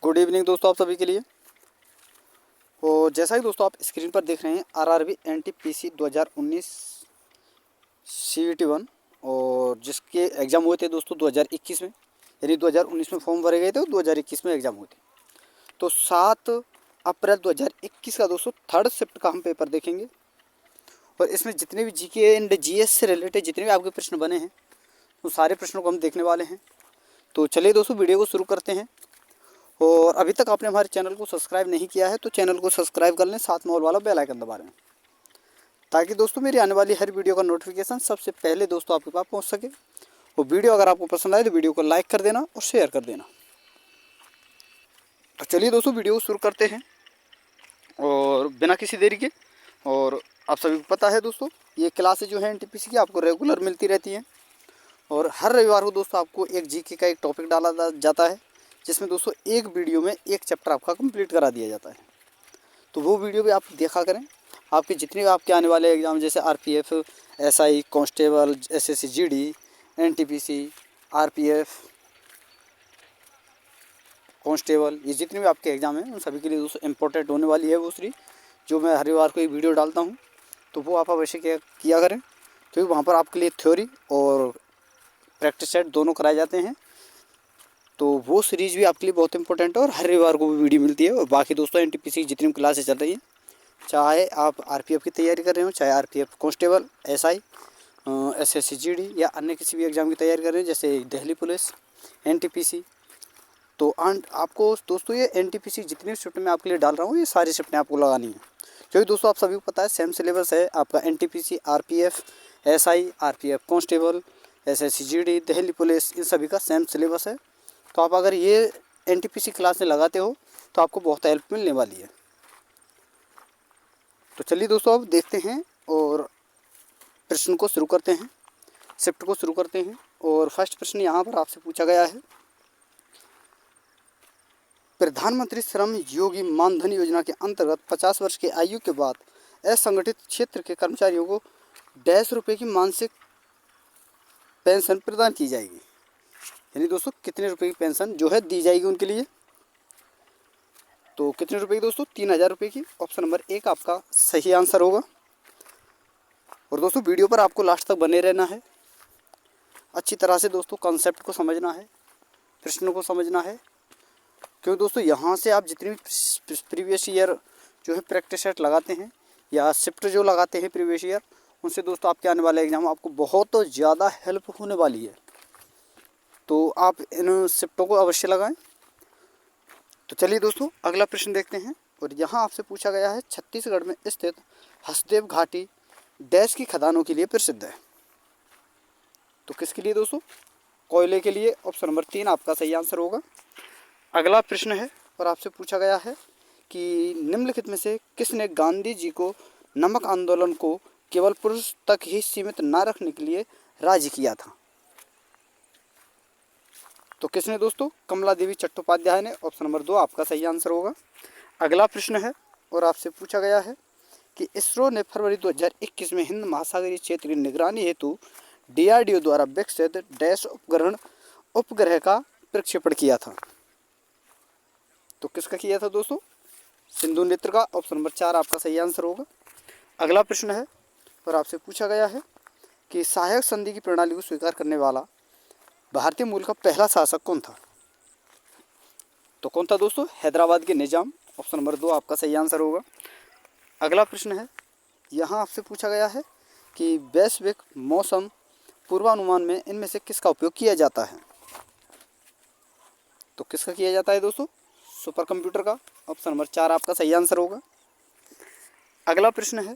Good evening दोस्तों आप सभी के लिए। और जैसा कि दोस्तों आप स्क्रीन पर देख रहे हैं आरआरबी एनटीपीसी 2019 CVT 1 और जिसके एग्ज़ाम हुए थे दोस्तों 2021 में, यानी 2019 में फॉर्म भरे गए थे और 2021 में एग्ज़ाम हुए थे। तो 7 अप्रैल 2021 का दोस्तों थर्ड शिफ्ट का हम पेपर देखेंगे और इसमें जितने भी जीके एंड जीएस से रिलेटेड जितने भी आपके प्रश्न बने हैं उन सारे प्रश्नों को हम देखने वाले हैं। तो चलिए दोस्तों वीडियो को शुरू करते हैं। और अभी तक आपने हमारे चैनल को सब्सक्राइब नहीं किया है तो चैनल को सब्सक्राइब कर लें, साथ में ऑल वाला बेल आइकन दबा लें ताकि दोस्तों मेरी आने वाली हर वीडियो का नोटिफिकेशन सबसे पहले दोस्तों आपके पास पहुंच सके। और वीडियो अगर आपको पसंद आए तो वीडियो को लाइक कर देना और शेयर कर देना। तो चलिए दोस्तों वीडियो को शुरू करते हैं और बिना किसी देरी के। और आप सभी को पता है दोस्तों ये क्लासेज जो है एनटीपीसी की आपको रेगुलर मिलती रहती हैं और हर रविवार को दोस्तों आपको एक जीके का एक टॉपिक डाला जाता है जिसमें दोस्तों एक वीडियो में एक चैप्टर आपका कंप्लीट करा दिया जाता है। तो वो वीडियो भी आप देखा करें। आपके जितने भी आपके आने वाले एग्ज़ाम जैसे RPF, SI, constable, SSC GD, NTPC, RPF, constable, ये जितने भी आपके एग्ज़ाम हैं उन सभी के लिए दोस्तों इंपॉर्टेंट होने वाली है वो सीरीज जो मैं हर रविवार को एक वीडियो डालता हूँ। तो वो आप अवश्य किया करें क्योंकि वहाँ पर आपके लिए थ्योरी और प्रैक्टिस सेट दोनों कराए जाते हैं। तो वो सीरीज़ भी आपके लिए बहुत इंपॉर्टेंट है और हर रविवार को भी वीडियो मिलती है। और बाकी दोस्तों एनटीपीसी की जितनी भी क्लासेस चल रही हैं, चाहे आप आरपीएफ की तैयारी कर रहे हो, चाहे RPF constable, SI, SSC GD या अन्य किसी भी एग्ज़ाम की तैयारी कर रहे हैं जैसे दिल्ली पुलिस, एनटीपीसी, तो आपको दोस्तों ये एनटीपीसी जितनी शिफ्ट मैं आपके लिए डाल रहा हूँ ये सारी शिफ्टें आपको लगानी है क्योंकि दोस्तों आप सभी को पता है सेम सिलेबस है आपका NTPC, RPF, SI, RPF constable, SSC GD, Delhi police, इन सभी का सेम सिलेबस है। तो आप अगर ये एनटीपीसी क्लास में लगाते हो तो आपको बहुत हेल्प मिलने वाली है। तो चलिए दोस्तों अब देखते हैं और प्रश्न को शुरू करते हैं, शिफ्ट को शुरू करते हैं। और फर्स्ट प्रश्न यहाँ पर आपसे पूछा गया है, प्रधानमंत्री श्रम योगी मानधन योजना के अंतर्गत 50 वर्ष की आयु के बाद असंगठित क्षेत्र के कर्मचारियों को ₹100 की मासिक पेंशन प्रदान की जाएगी। यानी दोस्तों कितने रुपए की पेंशन जो है दी जाएगी उनके लिए। तो कितने रुपए की दोस्तों? 3000 रुपये की। ऑप्शन नंबर 1 आपका सही आंसर होगा। और दोस्तों वीडियो पर आपको लास्ट तक बने रहना है, अच्छी तरह से दोस्तों कॉन्सेप्ट को समझना है, प्रश्नों को समझना है क्योंकि दोस्तों यहाँ से आप जितनी भी प्रीवियस ईयर जो है प्रैक्टिस सेट लगाते हैं या शिफ्ट जो लगाते हैं प्रीवियस ईयर, उनसे दोस्तों आपके आने वाले एग्जाम आपको बहुत ज़्यादा हेल्प होने वाली है। तो आप इन शिफ्टों को अवश्य लगाएं। तो चलिए दोस्तों अगला प्रश्न देखते हैं। और यहाँ आपसे पूछा गया है, छत्तीसगढ़ में स्थित हसदेव घाटी डैश की खदानों के लिए प्रसिद्ध है। तो किसके लिए दोस्तों? कोयले के लिए। ऑप्शन नंबर 3 आपका सही आंसर होगा। अगला प्रश्न है और आपसे पूछा गया है कि निम्नलिखित में से किसने गांधी जी को नमक आंदोलन को केवल पुरुष तक ही सीमित न रखने के लिए राजी किया था? तो किसने दोस्तों? कमला देवी चट्टोपाध्याय ने। ऑप्शन नंबर 2 आपका सही आंसर होगा। अगला प्रश्न है और आपसे पूछा गया है कि इसरो ने फरवरी 2021 में हिंद महासागरीय क्षेत्र की निगरानी हेतु DRDO द्वारा विकसित डैश उपग्रह का प्रक्षेपण किया था। तो किसका किया था दोस्तों? सिंधु नेत्र का। ऑप्शन नंबर 4 आपका सही आंसर होगा। अगला प्रश्न है और आपसे पूछा गया है कि सहायक संधि की प्रणाली को स्वीकार करने वाला भारतीय मूल का पहला शासक कौन था? तो कौन था दोस्तों? हैदराबाद के निजाम। ऑप्शन नंबर 2 आपका सही आंसर होगा। अगला प्रश्न है, यहाँ आपसे पूछा गया है कि वैश्विक मौसम पूर्वानुमान में इनमें से किसका उपयोग किया जाता है? तो किसका किया जाता है दोस्तों? सुपर कंप्यूटर का। ऑप्शन नंबर 4 आपका सही आंसर होगा। अगला प्रश्न है,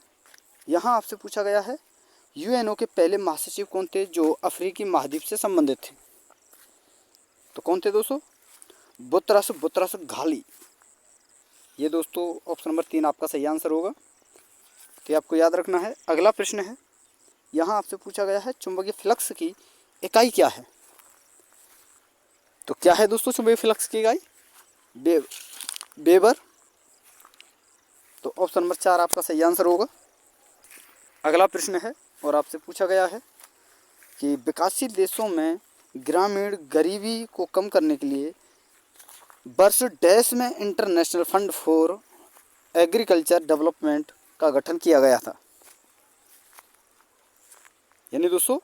यहाँ आपसे पूछा गया है UNO के पहले महासचिव कौन थे जो अफ्रीकी महाद्वीप से संबंधित थे? तो कौन थे दोस्तों? Boutros Ghali. ये दोस्तों ऑप्शन नंबर 3 आपका सही आंसर होगा। तो आपको याद रखना है। अगला प्रश्न है, यहाँ आपसे पूछा गया है चुंबकीय फ्लक्स की इकाई क्या है? तो क्या है दोस्तों चुंबकीय फ्लक्स की इकाई? वेबर। तो ऑप्शन नंबर 4 आपका सही आंसर होगा। अगला प्रश्न है और आपसे पूछा गया है कि विकासशील देशों में ग्रामीण गरीबी को कम करने के लिए वर्ष डैश में international fund for agriculture development का गठन किया गया था। यानी दोस्तों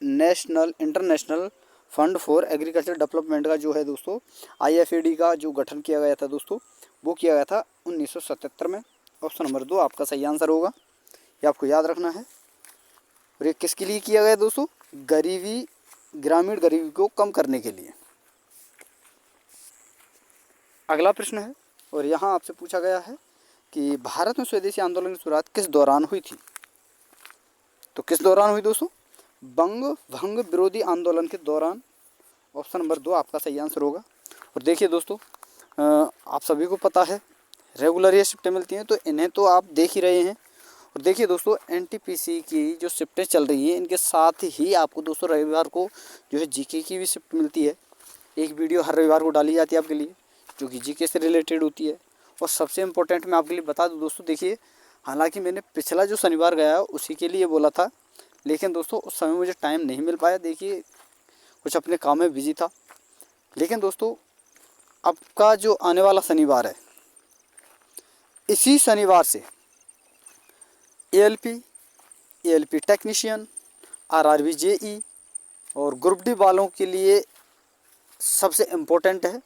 national international fund for agriculture development का जो है दोस्तों IFAD का जो गठन किया गया था दोस्तों, वो किया गया था 1977 में। ऑप्शन नंबर 2 आपका सही आंसर होगा, ये आपको याद रखना है। और ये किसके लिए किया गया दोस्तों? गरीबी, ग्रामीण गरीबी को कम करने के लिए। अगला प्रश्न है और यहाँ आपसे पूछा गया है कि भारत में स्वदेशी आंदोलन की शुरुआत किस दौरान हुई थी? तो किस दौरान हुई दोस्तों? बंग भंग विरोधी आंदोलन के दौरान। ऑप्शन नंबर 2 आपका सही आंसर होगा। और देखिए दोस्तों, आप सभी को पता है रेगुलर ये शिफ्टें मिलती हैं, तो इन्हें तो आप देख ही रहे हैं। और देखिए दोस्तों, NTPC की जो शिफ्टें चल रही हैं, इनके साथ ही आपको दोस्तों रविवार को जो है GK की भी शिफ्ट मिलती है। एक वीडियो हर रविवार को डाली जाती है आपके लिए, जो कि GK से रिलेटेड होती है। और सबसे इम्पोर्टेंट मैं आपके लिए बता दूँ दोस्तों, देखिए हालांकि मैंने पिछला जो शनिवार गया उसी के लिए बोला था, लेकिन दोस्तों उस समय मुझे टाइम नहीं मिल पाया, देखिए कुछ अपने काम में बिजी था। लेकिन दोस्तों अब का जो आने वाला शनिवार है, इसी शनिवार से ALP टेक्नीशियन, RRB JE और ग्रुप डी वालों के लिए सबसे इम्पोर्टेंट है।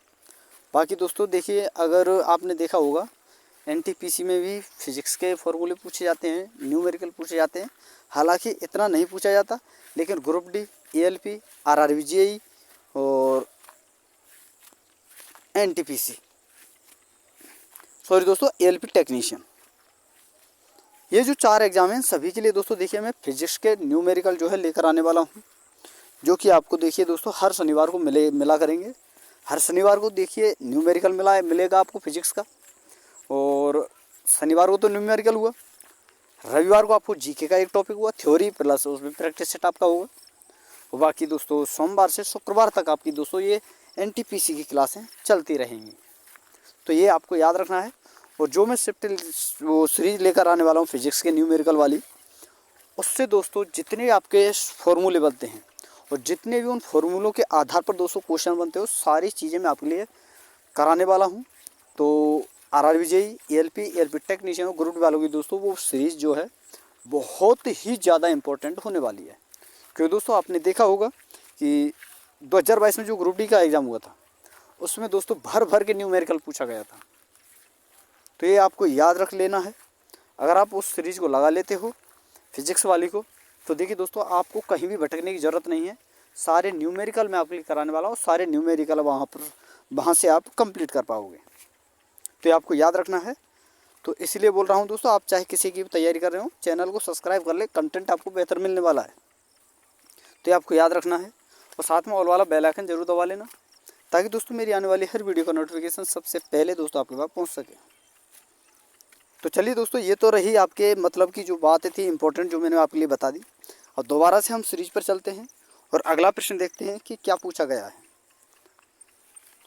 बाकी दोस्तों देखिए, अगर आपने देखा होगा NTPC में भी फिजिक्स के फॉर्मूले पूछे जाते हैं, न्यूमेरिकल पूछे जाते हैं। हालांकि इतना नहीं पूछा जाता, लेकिन group D, ALP, RRB JE और NTPC, सॉरी दोस्तों ALP टेक्नीशियन, ये जो 4 एग्जाम हैं सभी के लिए दोस्तों देखिए मैं फिजिक्स के न्यूमेरिकल जो है लेकर आने वाला हूँ, जो कि आपको देखिए दोस्तों हर शनिवार को मिला करेंगे। हर शनिवार को देखिए न्यूमेरिकल मिलेगा आपको फिजिक्स का, और शनिवार को तो न्यूमेरिकल हुआ, रविवार को आपको GK का एक टॉपिक हुआ थ्योरी प्लस उसमें प्रैक्टिस सेट आपका होगा। और बाकी दोस्तों सोमवार से शुक्रवार तक आपकी दोस्तों ये NTPC की क्लासें चलती रहेंगी, तो ये आपको याद रखना है। और जो मैं शिफ्ट वो सीरीज लेकर आने वाला हूँ फिजिक्स के न्यूमेरिकल वाली, उससे दोस्तों जितने आपके फॉर्मूले बनते हैं और जितने भी उन फॉर्मूलों के आधार पर दोस्तों क्वेश्चन बनते हो, सारी चीज़ें मैं आपके लिए कराने वाला हूँ। तो RRB JE, ALP टेक्नीशियन और ग्रुप वालों की दोस्तों वो सीरीज़ जो है बहुत ही ज़्यादा इम्पोर्टेंट होने वाली है। क्योंकि दोस्तों आपने देखा होगा कि 2022 में जो ग्रुप डी का एग्ज़ाम हुआ था, उसमें दोस्तों भर भर के न्यूमेरिकल पूछा गया था। तो ये आपको याद रख लेना है। अगर आप उस सीरीज़ को लगा लेते हो फिजिक्स वाली को, तो देखिए दोस्तों आपको कहीं भी भटकने की ज़रूरत नहीं है। सारे न्यूमेरिकल मैं आपके लिए कराने वाला हूँ, सारे न्यूमेरिकल वहाँ से आप कंप्लीट कर पाओगे, तो ये आपको याद रखना है। तो इसलिए बोल रहा हूँ दोस्तों, आप चाहे किसी की भी तैयारी कर रहे हो, चैनल को सब्सक्राइब कर ले, कंटेंट आपको बेहतर मिलने वाला है, तो ये आपको याद रखना है। और साथ में ऑल वाला बेल आइकन जरूर दबा लेना, ताकि दोस्तों मेरी आने वाली हर वीडियो का नोटिफिकेशन सबसे पहले दोस्तों आपके पास पहुँच सके। तो चलिए दोस्तों, ये तो रही आपके मतलब की जो बातें थी इंपॉर्टेंट, जो मैंने आपके लिए बता दी। और दोबारा से हम सीरीज पर चलते हैं और अगला प्रश्न देखते हैं कि क्या पूछा गया है।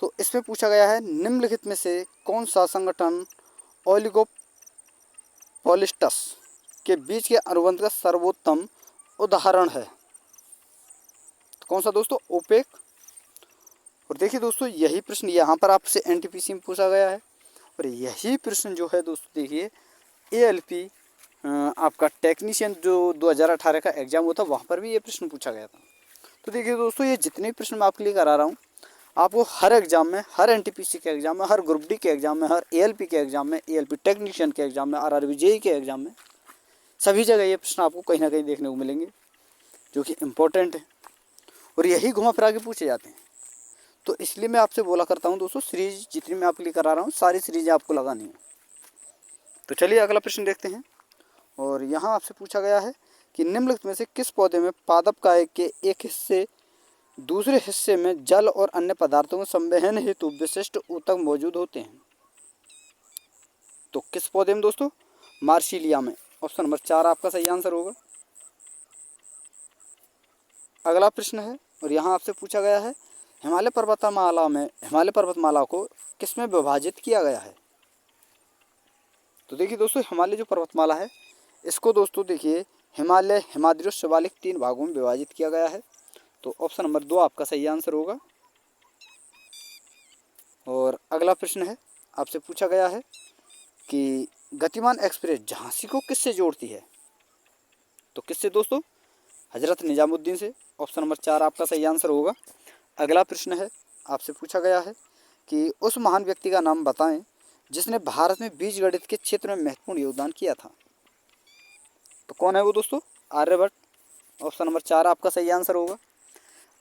तो इसमें पूछा गया है, निम्नलिखित में से कौन सा संगठन ओलिगोपोलिस्टस के बीच के अनुबंध का सर्वोत्तम उदाहरण है? तो कौन सा दोस्तों? ओपेक। और देखिए दोस्तों, यही प्रश्न यहाँ पर आपसे NTPC में पूछा गया है, और यही प्रश्न जो है दोस्तों देखिए ALP आपका टेक्नीशियन जो 2018 का एग्ज़ाम हुआ था, वहाँ पर भी ये प्रश्न पूछा गया था। तो देखिए दोस्तों, ये जितने प्रश्न मैं आपके लिए करा रहा हूँ, आपको हर एग्ज़ाम में, हर NTPC के एग्ज़ाम में, हर ग्रुप डी के एग्ज़ाम में, हर ALP के एग्ज़ाम में, ALP टेक्नीशियन के एग्ज़ाम में, RRB JE के एग्ज़ाम में, सभी जगह ये प्रश्न आपको कहीं ना कहीं देखने को मिलेंगे, जो कि इम्पोर्टेंट है और यही घुमा फिरा के पूछे जाते हैं। तो इसलिए मैं आपसे बोला करता हूँ दोस्तों, सीरीज जितनी मैं आपके लिए करा रहा हूँ, सारी सीरीज़ें आपको लगानी है। तो चलिए अगला प्रश्न देखते हैं। और यहाँ आपसे पूछा गया है कि निम्नलिखित में से किस पौधे में पादप काय के एक हिस्से दूसरे हिस्से में जल और अन्य पदार्थों के संवहन हेतु विशिष्ट ऊतक मौजूद होते हैं? तो किस पौधे में दोस्तों? मार्सिलिया में। ऑप्शन नंबर 4 आपका सही आंसर होगा। अगला प्रश्न है और यहाँ आपसे पूछा गया है, हिमालय पर्वतमाला को किसमें विभाजित किया गया है? तो देखिए दोस्तों, हिमालय जो पर्वतमाला है, इसको दोस्तों देखिए हिमालय, हिमाद्री, शिवालिक 3 भागों में विभाजित किया गया है। तो ऑप्शन नंबर 2 आपका सही आंसर होगा। और अगला प्रश्न है, आपसे पूछा गया है कि गतिमान एक्सप्रेस झांसी को किससे जोड़ती है? तो किससे दोस्तों? हजरत निजामुद्दीन से। ऑप्शन नंबर 4 आपका सही आंसर होगा। अगला प्रश्न है, आपसे पूछा गया है कि उस महान व्यक्ति का नाम बताएं जिसने भारत में बीजगणित के क्षेत्र में महत्वपूर्ण योगदान किया था। तो कौन है वो दोस्तों? आर्यभट्ट। ऑप्शन नंबर 4 आपका सही आंसर होगा।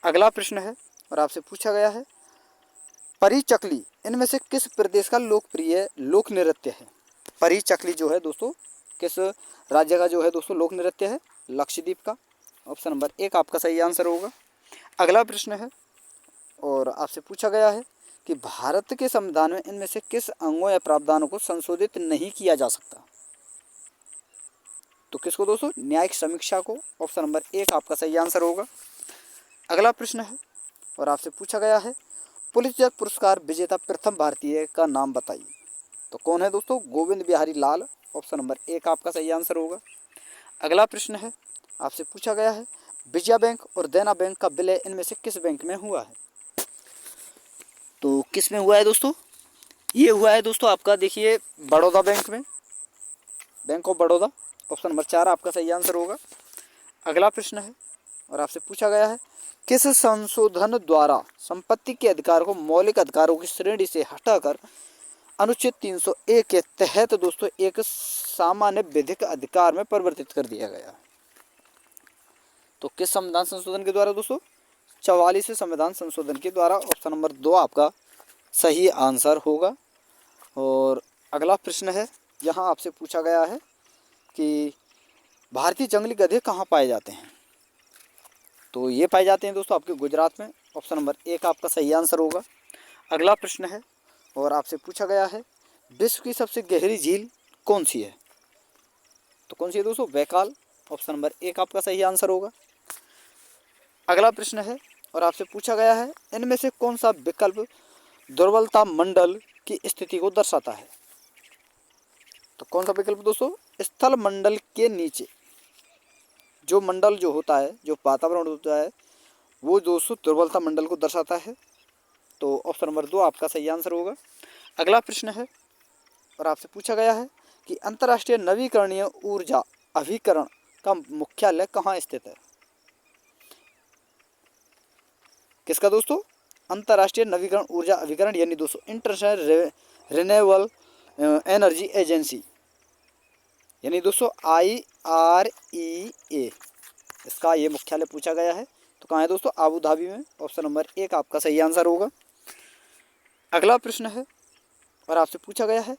अगला प्रश्न है और आपसे पूछा गया है, परिचकली इनमें से किस प्रदेश का लोकप्रिय लोक नृत्य है? परिचकली जो है दोस्तों किस राज्य का जो है दोस्तों लोक नृत्य है? लक्षद्वीप का। ऑप्शन नंबर 1 आपका सही आंसर होगा। अगला प्रश्न है और आपसे पूछा गया है कि भारत के संविधान में इनमें से किस अंगों या प्रावधानों को संशोधित नहीं किया जा सकता? तो किसको दोस्तों? न्यायिक समीक्षा को। ऑप्शन नंबर 1 आपका सही आंसर होगा। अगला प्रश्न है और आपसे पूछा गया है, पुलित्जर पुरस्कार विजेता प्रथम भारतीय का नाम बताइए। तो कौन है दोस्तों? गोविंद बिहारी लाल। ऑप्शन नंबर 1 आपका सही आंसर होगा। अगला प्रश्न है, आपसे पूछा गया है, विजया बैंक और देना बैंक का विलय इनमें से किस बैंक में हुआ है? तो किस में हुआ है दोस्तों? ये हुआ है दोस्तों आपका देखिए बड़ौदा बैंक में, bank of Baroda. Option number 4 आपका सही आंसर होगा। अगला प्रश्न है और आपसे पूछा गया है, किस संशोधन द्वारा संपत्ति के अधिकार को मौलिक अधिकारों की श्रेणी से हटाकर अनुच्छेद 301 के तहत दोस्तों एक सामान्य विधिक अधिकार में परिवर्तित कर दिया गया? तो किस संविधान संशोधन के द्वारा दोस्तों? 44वें संविधान संशोधन के द्वारा। ऑप्शन नंबर 2 आपका सही आंसर होगा। और अगला प्रश्न है, यहाँ आपसे पूछा गया है कि भारतीय जंगली गधे कहाँ पाए जाते हैं? तो ये पाए जाते हैं दोस्तों आपके गुजरात में। ऑप्शन नंबर 1 आपका सही आंसर होगा। अगला प्रश्न है और आपसे पूछा गया है, विश्व की सबसे गहरी झील कौन सी है? तो कौन सी है दोस्तों? बैकाल। ऑप्शन नंबर 1 आपका सही आंसर होगा। अगला प्रश्न है और आपसे पूछा गया है, इनमें से कौन सा विकल्प दुर्बलता मंडल की स्थिति को दर्शाता है? तो कौन सा विकल्प दोस्तों? स्थल मंडल के नीचे जो मंडल जो होता है, जो वातावरण होता है, वो दोस्तों दुर्बलता मंडल को दर्शाता है। तो ऑप्शन नंबर 2 आपका सही आंसर होगा। अगला प्रश्न है और आपसे पूछा गया है कि अंतर्राष्ट्रीय नवीकरणीय ऊर्जा अभिकरण का मुख्यालय कहाँ स्थित है? किसका दोस्तों? अंतर्राष्ट्रीय नवीकरण ऊर्जा अभिकरण यानी दोस्तों इंटरनेशनल रिन्यूएबल एनर्जी एजेंसी यानी दोस्तों IREA, इसका ये मुख्यालय पूछा गया है। तो कहाँ है दोस्तों? आबू धाबी में। ऑप्शन नंबर 1 आपका सही आंसर होगा। अगला प्रश्न है और आपसे पूछा गया है,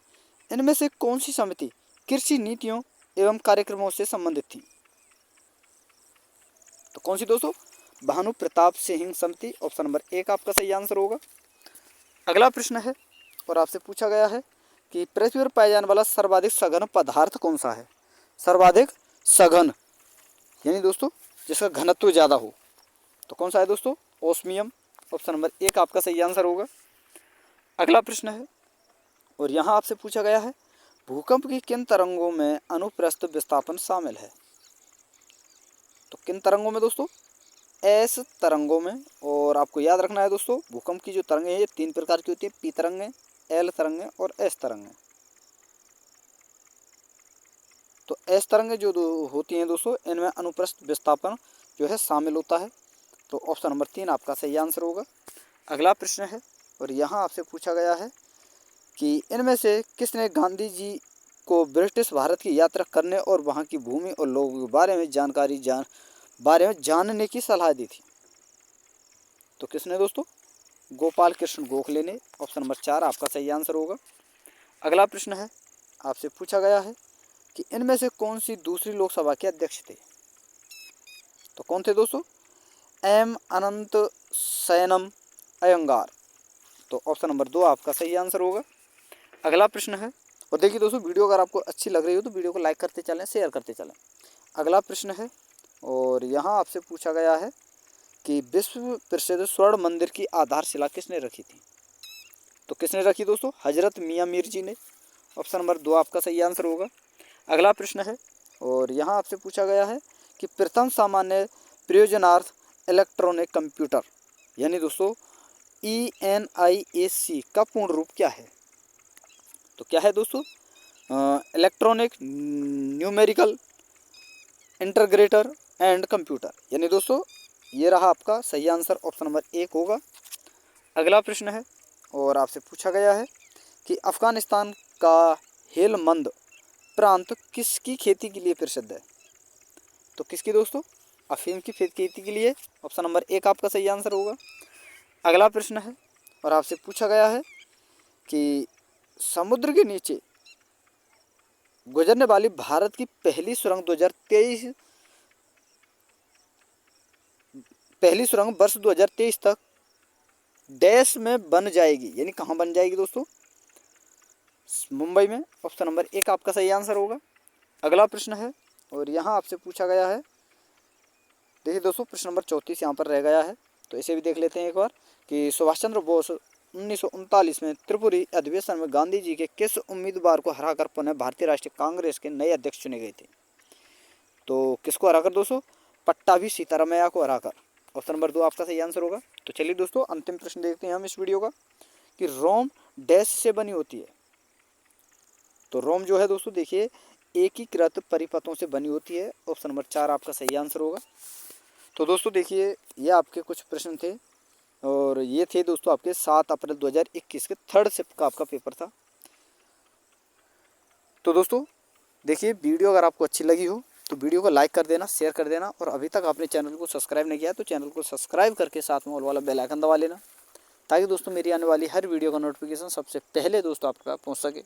इनमें से कौन सी समिति कृषि नीतियों एवं कार्यक्रमों से संबंधित थी? तो कौन सी दोस्तों? भानु प्रताप सिंह समिति। ऑप्शन नंबर 1 आपका सही आंसर होगा। अगला प्रश्न है और आपसे पूछा गया है कि पृथ्वी पर पाया जाने वाला सर्वाधिक सघन पदार्थ कौन सा है? सर्वाधिक सघन यानी दोस्तों जिसका घनत्व ज़्यादा हो, तो कौन सा है दोस्तों? ओस्मियम। ऑप्शन नंबर 1 आपका सही आंसर होगा। अगला प्रश्न है और यहाँ आपसे पूछा गया है, भूकंप की किन तरंगों में अनुप्रस्थ विस्थापन शामिल है? तो किन तरंगों में दोस्तों? एस तरंगों में। और आपको याद रखना है दोस्तों, भूकंप की जो तरंगें हैं ये 3 प्रकार की होती है, पी तरंगें, एल तरंगें और एस तरंगें। तो एस तरंगें जो होती हैं दोस्तों, इनमें अनुप्रस्थ विस्थापन जो है शामिल होता है। तो ऑप्शन नंबर 3 आपका सही आंसर होगा। अगला प्रश्न है और यहाँ आपसे पूछा गया है कि इनमें से किसने गांधी जी को ब्रिटिश भारत की यात्रा करने और वहाँ की भूमि और लोगों के बारे में जानने की सलाह दी थी? तो किसने दोस्तों? गोपाल कृष्ण गोखले ने। ऑप्शन नंबर 4 आपका सही आंसर होगा। अगला प्रश्न है, आपसे पूछा गया है कि इनमें से कौन सी दूसरी लोकसभा के अध्यक्ष थे? तो कौन थे दोस्तों? एम अनंत सैनम अयंगार। तो ऑप्शन नंबर 2 आपका सही आंसर होगा। अगला प्रश्न है और देखिए दोस्तों, वीडियो अगर आपको अच्छी लग रही हो तो वीडियो को लाइक करते चलें, शेयर करते चलें। अगला प्रश्न है और यहाँ आपसे पूछा गया है कि विश्व प्रसिद्ध स्वर्ण मंदिर की आधारशिला किसने रखी थी? तो किसने रखी दोस्तों? हजरत मियाँ मीर जी ने। ऑप्शन नंबर 2 आपका सही आंसर होगा। अगला प्रश्न है और यहाँ आपसे पूछा गया है कि प्रथम सामान्य प्रयोजनार्थ इलेक्ट्रॉनिक कंप्यूटर यानी दोस्तों ENIAC का पूर्ण रूप क्या है? तो क्या है दोस्तों? Electronic numerical integrator and computer. यानी दोस्तों ये रहा आपका सही आंसर, ऑप्शन नंबर 1 होगा। अगला प्रश्न है और आपसे पूछा गया है कि अफगानिस्तान का हेलमंद प्रांत किसकी खेती के लिए प्रसिद्ध है? तो किसकी दोस्तों? अफीम की खेती के लिए, ऑप्शन नंबर 1 आपका सही आंसर होगा। अगला प्रश्न है और आपसे पूछा गया है कि समुद्र के नीचे गुजरने वाली भारत की पहली सुरंग 2023 पहली सुरंग वर्ष 2023 तक डैश में बन जाएगी, यानी कहाँ बन जाएगी दोस्तों? मुंबई में, ऑप्शन नंबर 1 आपका सही आंसर होगा। अगला प्रश्न है और यहाँ आपसे पूछा गया है, देखिए दोस्तों प्रश्न नंबर 34 यहाँ पर रह गया है, तो इसे भी देख लेते हैं एक बार कि सुभाष चंद्र बोस 1939 में त्रिपुरी अधिवेशन में गांधी जी के किस उम्मीदवार को हराकर पुनः भारतीय राष्ट्रीय कांग्रेस के नए अध्यक्ष चुने गए थे? तो किसको हराकर दोस्तों? पट्टाभी सीतारामैया को हराकर, ऑप्शन नंबर 2 आपका सही आंसर होगा। तो चलिए दोस्तों अंतिम प्रश्न देखते हैं हम इस वीडियो का कि रोम डैश से बनी होती है? तो रोम जो है दोस्तों देखिए एकीकृत परिपथों से बनी होती है, ऑप्शन नंबर 4 आपका सही आंसर होगा। तो दोस्तों देखिए ये आपके कुछ प्रश्न थे और ये थे दोस्तों आपके 7 अप्रैल 2021 के थर्ड शिफ्ट का आपका पेपर था। तो दोस्तों देखिए वीडियो अगर आपको अच्छी लगी हो तो वीडियो को लाइक कर देना, शेयर कर देना और अभी तक आपने चैनल को सब्सक्राइब नहीं किया तो चैनल को सब्सक्राइब करके साथ में ऑल वाला बेल आइकन दबा लेना, ताकि दोस्तों मेरी आने वाली हर वीडियो का नोटिफिकेशन सबसे पहले दोस्तों आप तक पहुँच सके।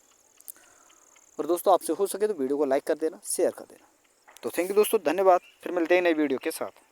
और दोस्तों आपसे हो सके तो वीडियो को लाइक कर देना, शेयर कर देना। तो थैंक यू दोस्तों, धन्यवाद। फिर मिलते हैं नई वीडियो के साथ।